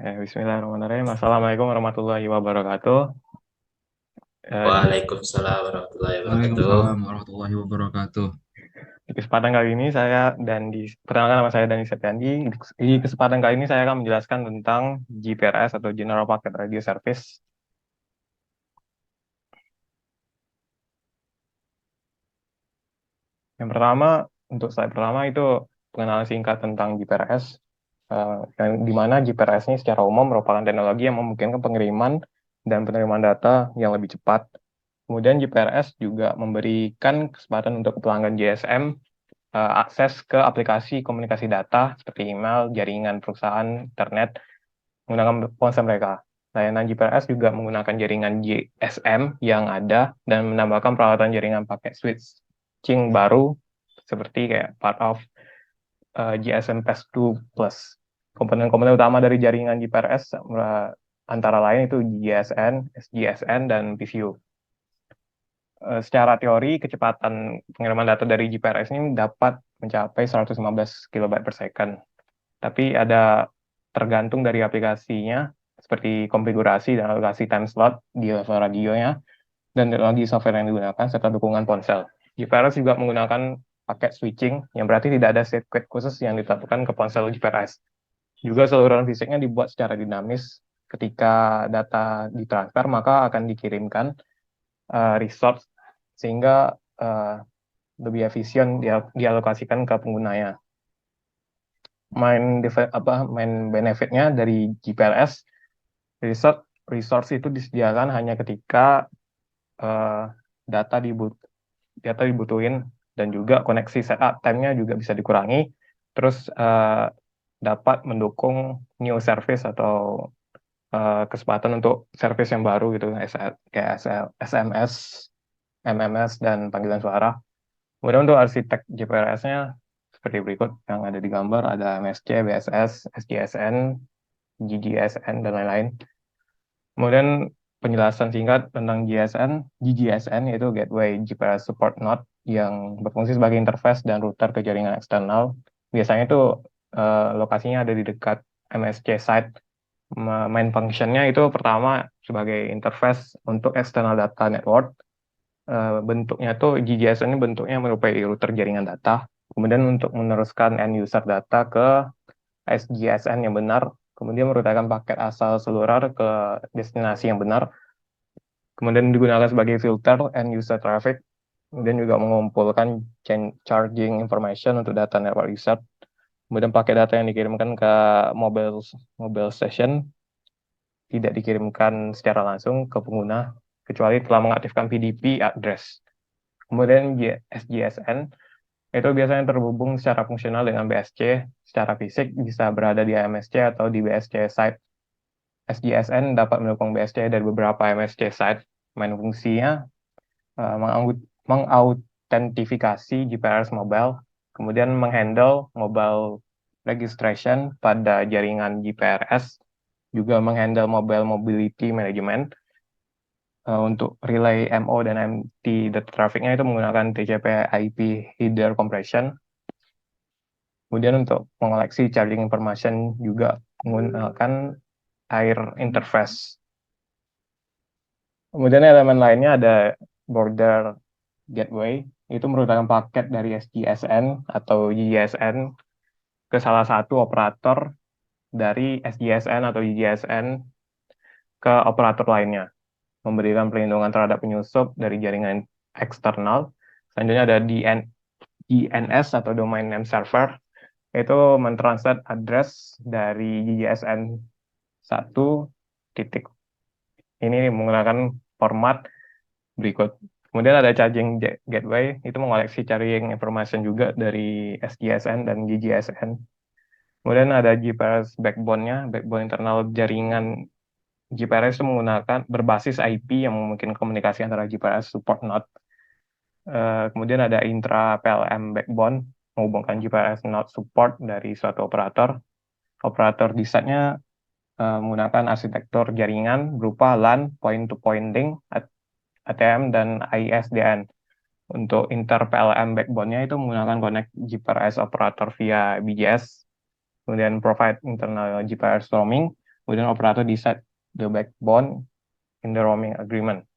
Bismillahirrahmanirrahim. Assalamualaikum warahmatullahi wabarakatuh. Di Waalaikumsalam warahmatullahi wabarakatuh. Waalaikumsalam warahmatullahi wabarakatuh. kesempatan kali ini perkenalkan nama saya Dani Setiandi. Di kesempatan kali ini saya akan menjelaskan tentang GPRS atau General Packet Radio Service. Yang pertama, untuk slide pertama itu pengenalan singkat tentang GPRS, di mana GPRS ini secara umum merupakan teknologi yang memungkinkan pengiriman dan penerimaan data yang lebih cepat. Kemudian GPRS juga memberikan kesempatan untuk pelanggan GSM akses ke aplikasi komunikasi data seperti email, jaringan perusahaan, internet, menggunakan ponsel mereka. Layanan GPRS juga menggunakan jaringan GSM yang ada dan menambahkan peralatan jaringan pakai switching baru seperti kayak part of GSM PES2 Plus. Komponen-komponen utama dari jaringan GPRS antara lain itu GSN, SGSN, dan PCU. Secara teori, kecepatan pengiriman data dari GPRS ini dapat mencapai 115 kilobyte per second. Tapi ada tergantung dari aplikasinya, seperti konfigurasi dan alokasi time slot di level radionya, dan teknologi software yang digunakan, serta dukungan ponsel. GPRS juga menggunakan paket switching, yang berarti tidak ada sirkuit khusus yang ditetapkan ke ponsel GPRS. Juga saluran fisiknya dibuat secara dinamis. Ketika data ditransfer, maka akan dikirimkan resource sehingga lebih efisien dialokasikan ke penggunanya. Main benefitnya dari GPRS, resource itu disediakan hanya ketika data dibutuhin, dan juga koneksi setup time-nya juga bisa dikurangi. Terus dapat mendukung new service atau kesempatan untuk service yang baru gitu, kayak SMS, MMS, dan panggilan suara. Kemudian untuk arsitek GPRS-nya seperti berikut yang ada di gambar, ada MSC, BSS, SGSN, GGSN, dan lain-lain. Kemudian penjelasan singkat tentang GGSN yaitu Gateway GPRS Support Node yang berfungsi sebagai interface dan router ke jaringan eksternal. Biasanya itu lokasinya ada di dekat MSC site. Main function-nya itu pertama sebagai interface untuk external data network. Bentuknya tuh GGSN ini bentuknya menyerupai router jaringan data. Kemudian untuk meneruskan end user data ke SGSN yang benar, kemudian merutakan paket asal seluler ke destinasi yang benar. Kemudian digunakan sebagai filter end user traffic, kemudian juga mengumpulkan charging information untuk data network user. Kemudian paket data yang dikirimkan ke mobile station tidak dikirimkan secara langsung ke pengguna kecuali telah mengaktifkan PDP address. Kemudian SGSN itu biasanya terhubung secara fungsional dengan BSC. Secara fisik bisa berada di MSC atau di BSC site. SGSN dapat mendukung BSC dari beberapa MSC site. Main fungsinya mengautentifikasi GPRS mobile, kemudian menghandle mobile registration pada jaringan GPRS, juga menghandle mobile mobility management. Untuk relay MO dan MT data traffic-nya itu menggunakan TCP IP header compression. Kemudian untuk mengoleksi charging information juga menggunakan air interface. Kemudian elemen lainnya ada border gateway, itu merupakan paket dari SGSN atau GGSN ke salah satu operator dari SGSN atau GGSN ke operator lainnya, memberikan perlindungan terhadap penyusup dari jaringan eksternal. Selanjutnya ada DNS atau Domain Name Server, itu mentranslate address dari GGSN 1 titik ini menggunakan format berikut. Kemudian ada charging gateway, itu mengoleksi charging information juga dari SGSN dan GGSN. Kemudian ada GPRS backbone-nya, backbone internal jaringan GPRS itu menggunakan berbasis IP yang memungkinkan komunikasi antara GPRS support node. Kemudian ada intra PLM backbone, menghubungkan GPRS node support dari suatu operator. Operator di site-nya menggunakan arsitektur jaringan berupa LAN, point-to-point link, ATM, dan ISDN. Untuk inter PLM backbone-nya itu menggunakan connect GPRS operator via BGS, kemudian provide internal GPRS roaming, Kemudian operator decide the backbone in the roaming agreement.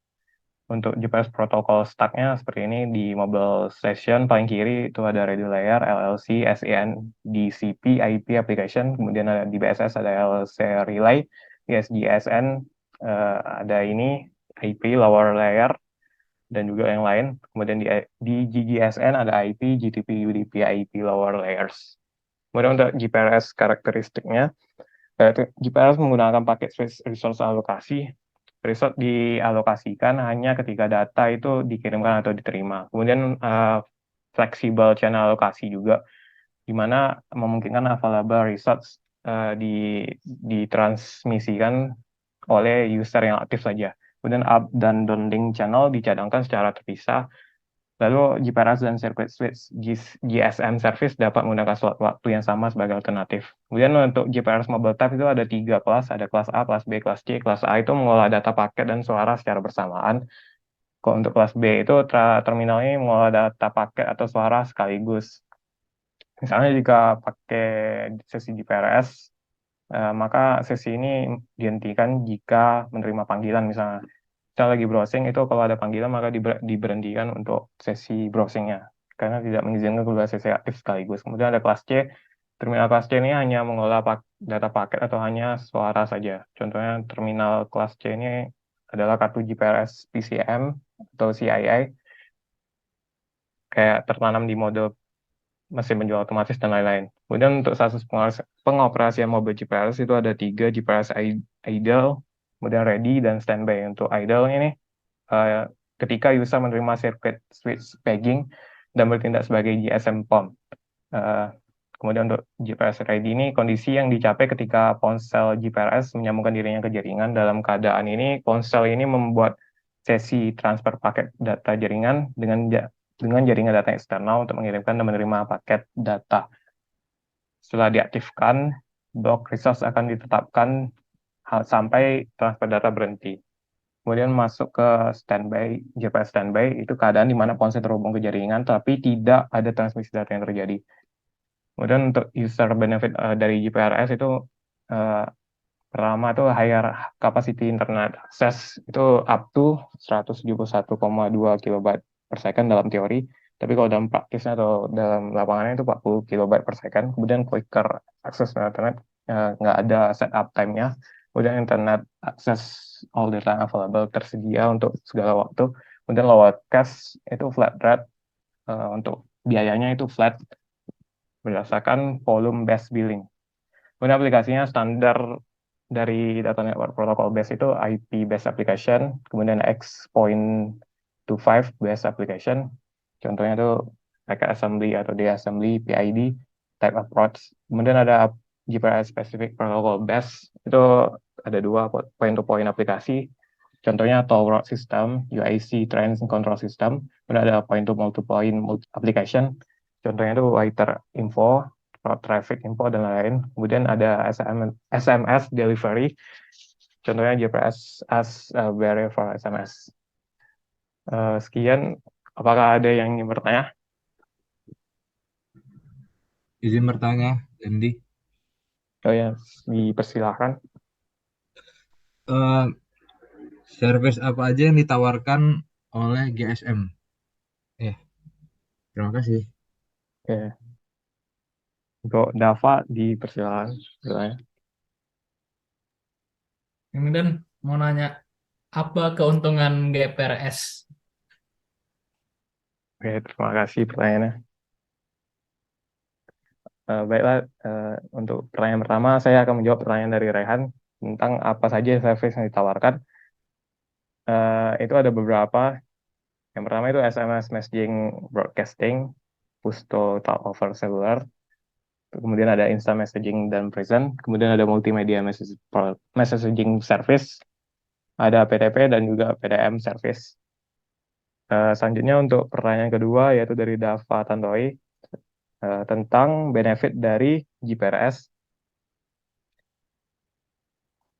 Untuk GPS protokol stacknya seperti ini. Di mobile station paling kiri itu ada radio layer, LLC, SEN, DCP, IP application, kemudian ada di BSS ada LLC relay, di SGSN ada ini IP lower layer dan juga yang lain. Kemudian di GGSN ada IP, GTP, UDP, IP lower layers. Kemudian untuk GPRS karakteristiknya, GPRS menggunakan paket resource alokasi. Resource dialokasikan hanya ketika data itu dikirimkan atau diterima. Kemudian fleksibel channel alokasi juga, di mana memungkinkan available resource ditransmisikan oleh user yang aktif saja. Kemudian up dan downlink channel dicadangkan secara terpisah. Lalu GPRS dan circuit switch GSM service dapat menggunakan slot waktu yang sama sebagai alternatif. Kemudian untuk GPRS mobile type itu ada 3 kelas, ada kelas A, kelas B, kelas C. Kelas A itu mengolah data paket dan suara secara bersamaan. Kalau untuk kelas B itu terminal ini mengolah data paket atau suara sekaligus. Misalnya jika pakai sesi GPRS, maka sesi ini dihentikan jika menerima panggilan misalnya. Kita lagi browsing itu kalau ada panggilan maka diberhentikan untuk sesi browsingnya karena tidak mengizinkan kedua sesi aktif sekaligus. Kemudian ada kelas C. Terminal kelas C ini hanya mengolah data paket atau hanya suara saja. Contohnya terminal kelas C ini adalah kartu GPRS PCM atau CII kayak tertanam di mode mesin penjual otomatis dan lain-lain. Kemudian untuk status pengoperasian mobil GPRS itu ada 3, GPRS idle, kemudian ready, dan standby. Untuk idle ini ketika user menerima circuit switch pegging dan bertindak sebagai GSM POM. Kemudian untuk GPRS ready ini kondisi yang dicapai ketika ponsel GPRS menyambungkan dirinya ke jaringan. Dalam keadaan ini, ponsel ini membuat sesi transfer paket data jaringan dengan jaringan data eksternal untuk mengirimkan dan menerima paket data. Setelah diaktifkan, block resource akan ditetapkan sampai transfer data berhenti. Kemudian masuk ke standby, GPS standby, itu keadaan di mana ponsel terhubung ke jaringan, tapi tidak ada transmisi data yang terjadi. Kemudian untuk user benefit dari GPRS itu pertama itu higher capacity internet access itu up to 171,2 kilobyte per second dalam teori, tapi kalau dalam praktisnya atau dalam lapangannya itu 40 kilobyte per second. Kemudian quicker access to internet, nggak ada setup time-nya. Kemudian internet access all the time available, tersedia untuk segala waktu. Kemudian lower cash itu flat rate, untuk biayanya itu flat berdasarkan volume based billing. Kemudian aplikasinya standar dari data network protocol base itu IP based application, kemudian X.25 based application. Contohnya itu packet assembly atau D-assembly, PID, type approach. Kemudian ada GPRS specific protocol base, itu ada 2 point-to-point aplikasi. Contohnya toll road system, UIC train control system. Kemudian ada point-to-multipoint application. Contohnya itu waiter info, road traffic info, dan lain-lain. Kemudian ada SMS delivery. Contohnya GPS as barrier for SMS. Sekian, apakah ada yang ingin bertanya? Izin bertanya, MD. Oh ya, dipersilahkan. Eh, Service apa aja yang ditawarkan oleh GSM? Terima kasih. Oke. Untuk Dava dipersilahkan. Silahkan. Kemudian mau nanya, apa keuntungan GPRS? Oke, terima kasih pertanyaannya. Baiklah, untuk pertanyaan pertama, saya akan menjawab pertanyaan dari Rehan tentang apa saja service yang ditawarkan. Itu ada beberapa. Yang pertama itu SMS messaging broadcasting, push to talk over cellular. Kemudian ada instant messaging dan present. Kemudian ada multimedia messaging service. Ada PTP dan juga PDM service. Selanjutnya untuk pertanyaan kedua yaitu dari Dava Tantoi tentang benefit dari GPRS.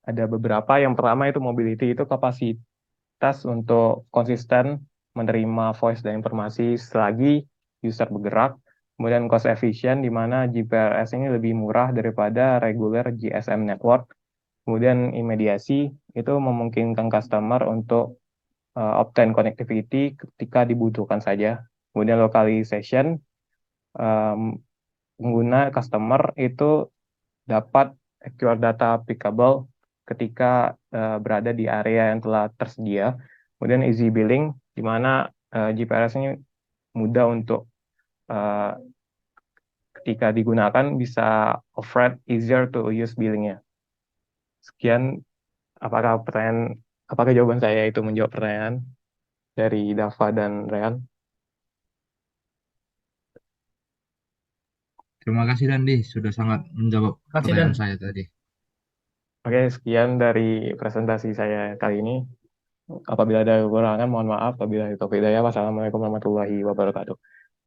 Ada beberapa. Yang pertama itu mobility, itu kapasitas untuk konsisten menerima voice dan informasi selagi user bergerak. Kemudian cost efficient, di mana GPRS ini lebih murah daripada regular GSM network. Kemudian imediasi itu memungkinkan customer untuk obtain connectivity ketika dibutuhkan saja. Kemudian localization, pengguna customer itu dapat acquire data applicable ketika berada di area yang telah tersedia. Kemudian easy billing, di mana GPRS ini mudah untuk ketika digunakan bisa offer easier to use billingnya. Sekian, apakah jawaban saya itu menjawab pertanyaan dari Dava dan Rehan? Terima kasih Dandi sudah sangat menjawab Terima kasih, Dan. pertanyaan saya tadi. Oke, sekian dari presentasi saya kali ini. Apabila ada kekurangan, mohon maaf. Apabila itu hidayah, wassalamualaikum warahmatullahi wabarakatuh.